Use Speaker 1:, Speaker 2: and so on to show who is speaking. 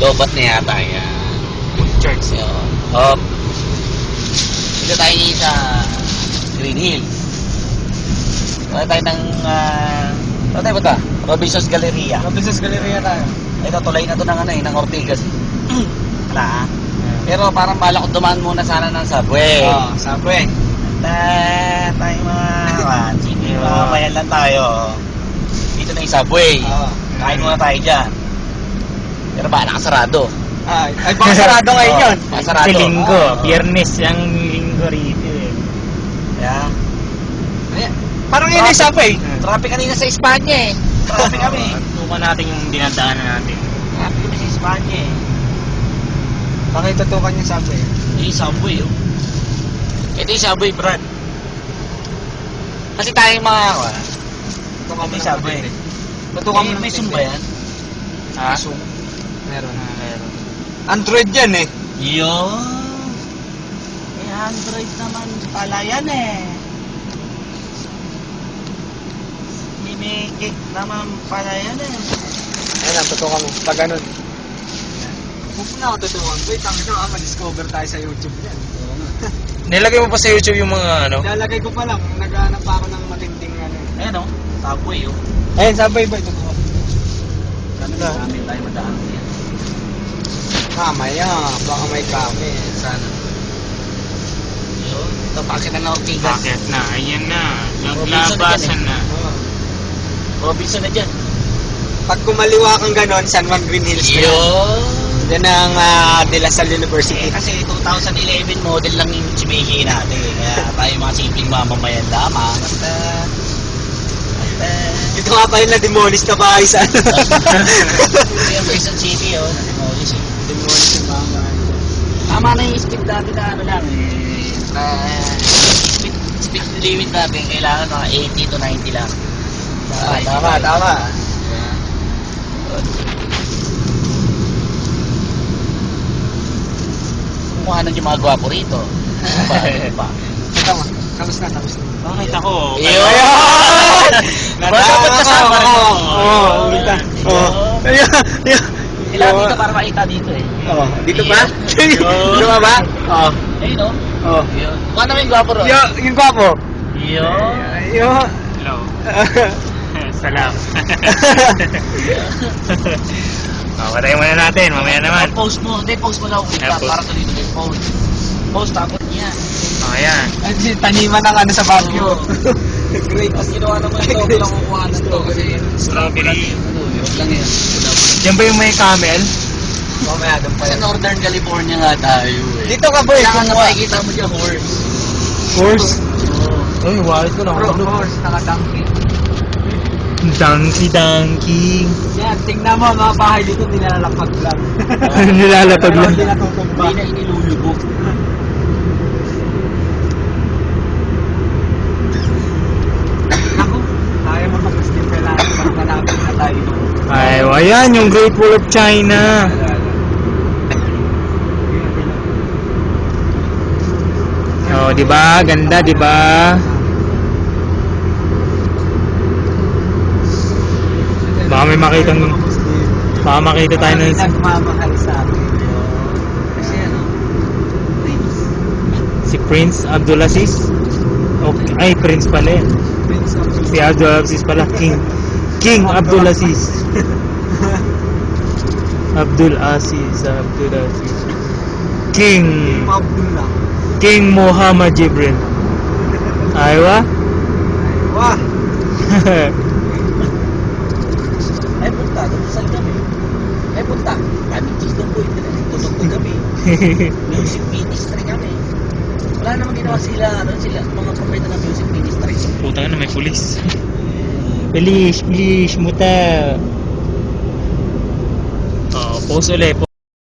Speaker 1: Lobat na yata yan.
Speaker 2: Church.
Speaker 1: Yun. Dito tayo sa Green Hills. Wala tayo ng ano tayo ba ito? Robinson's Galleria.
Speaker 2: Robinson's Galleria tayo.
Speaker 1: Ito tulay na ito ng ng Ortigas. Wala. Pero parang bala ko dumaan muna sana ng subway.
Speaker 2: Oo, subway.
Speaker 1: Tayo mga sige, mamayan lang tayo. Dito na yung subway. Kain muna tayo dyan. Pero baka nakasarado.
Speaker 2: Ay, baka sarado ngayon yun.
Speaker 1: Baka sarado.
Speaker 3: Kasi linggo, biyernes yung linggo rito eh.
Speaker 1: Yeah.
Speaker 2: Ayan. Parang yun yung subway.
Speaker 1: Traffic kanina sa Espanya eh. Traffic kami.
Speaker 3: Tukan natin yung dinadaanan natin.
Speaker 1: Traffic kami sa Espanya eh.
Speaker 2: Bakit tutukan yung subway?
Speaker 1: Yung subway oh. Ito yung subway, Brad. Kasi tayong mga
Speaker 2: Tutukan mo
Speaker 1: yung
Speaker 2: ng
Speaker 1: subway.
Speaker 2: matindi. Tutukan mo ng
Speaker 1: May Zoom ba yan?
Speaker 3: Ha?
Speaker 2: Zoom. Meron.
Speaker 3: Meron.
Speaker 2: Android yan eh.
Speaker 1: Yun. May Android naman pala yan eh. Mimikik naman pala yan eh.
Speaker 2: Ayun lang, tutukan mo. Pag ganun. Kung na ako tutukan, wait, ang ito, ma-discover tayo sa YouTube yan.
Speaker 3: Nilagay mo pa sa YouTube yung mga ano?
Speaker 2: Lalagay ko pa lang, naghahanap pa ako ng matinding ano.
Speaker 1: Ayan o, subway o.
Speaker 2: Ayun, subway ba ito?
Speaker 1: Kami tayo madaan yan.
Speaker 2: Mamaya, baka may kami.
Speaker 1: Sana. Yun. Ito, bakit na Ortigas?
Speaker 3: Bakit na? Ayan na.
Speaker 1: Robinson
Speaker 3: Naglabasan na.
Speaker 1: Robinson na dyan.
Speaker 2: Pag kumaliwa kang ganon, San Juan Green Hills na yan.
Speaker 1: Yun.
Speaker 2: Yan ang De La Salle University.
Speaker 1: Kasi 2011 model lang yung Chimihi natin. Kaya tayo mga simpleng mamamayan lamang.
Speaker 2: Ito nga pa yun na demolis na bahay sa ano.
Speaker 1: Ito yung Quezon City oh. Demolish eh.
Speaker 2: Demolis yung mga
Speaker 1: Tama na yung speed natin na ano lang eh. Speed limit natin kailangan mga 80 to 90 lang.
Speaker 2: Tama.
Speaker 1: Kumuhanan yung mga gwapo rito. Pa.
Speaker 2: Tama. Tapos na.
Speaker 3: Bakit ako?
Speaker 1: Yun!
Speaker 3: Dapat kasama rin ako.
Speaker 2: Ayun.
Speaker 1: Kailangan dito para makita dito eh.
Speaker 2: Dito ba? Dito ba?
Speaker 1: Ayun oh. Yun. Mukha naman yung gwapo ron.
Speaker 2: Yung gwapo.
Speaker 1: Yun.
Speaker 2: Ayun.
Speaker 3: Hello. Salam. Patay muna natin, mamaya naman.
Speaker 1: Post mo lang kita
Speaker 3: Yeah, post.
Speaker 1: para tuloy-tuloy post. Post tapos niya.
Speaker 3: Ayan.
Speaker 2: Taniman ng ano sa Baguio. Great.
Speaker 1: Tapos ginawa naman ito, bilang kukuha na ito kasi
Speaker 3: Strawberry.
Speaker 1: Yun lang yan.
Speaker 3: Diyan ba yung may camel?
Speaker 2: Mamaya doon pa
Speaker 1: Sa
Speaker 2: yan.
Speaker 1: Northern California nga tayo eh.
Speaker 2: Dito ka boy.
Speaker 1: Kailangan na makikita mo dyan horse.
Speaker 3: Horse? Ay, wallet ko na.
Speaker 2: Horse, naka-donkey.
Speaker 3: Donkey.
Speaker 2: Yan, tingnan mo mga bahay dito nilalapag lang.
Speaker 3: Nilalapag lang.
Speaker 2: Hindi natutumba.
Speaker 1: Hindi na inilulubog.
Speaker 2: Ako, tayo mo mag-skip kailangan para malapit na tayo.
Speaker 3: Ay, ayan, yung Great Wall of China. Oh, di ba? Ganda, di ba? Baka may makita tayo ng
Speaker 2: nagmamahal sa akin.
Speaker 1: Kasi ano,
Speaker 3: si Prince Abdulaziz. Okay. Ay, Prince pala yan.
Speaker 2: Prince of
Speaker 3: Si Abdulaziz pala. King Abdulaziz. Abdulaziz. King
Speaker 2: Abdullah.
Speaker 3: King Muhammad Jibril. Aywa?
Speaker 2: Wah!
Speaker 1: ay punta, tutusal kami. Ay punta, kami cheese doon po, tutugtog kami. Music ministry kami. Wala namang ginawa sila, mga propeta ng music ministry.
Speaker 3: Puta na, may pulis. Please, muta. Oh, pause ulit.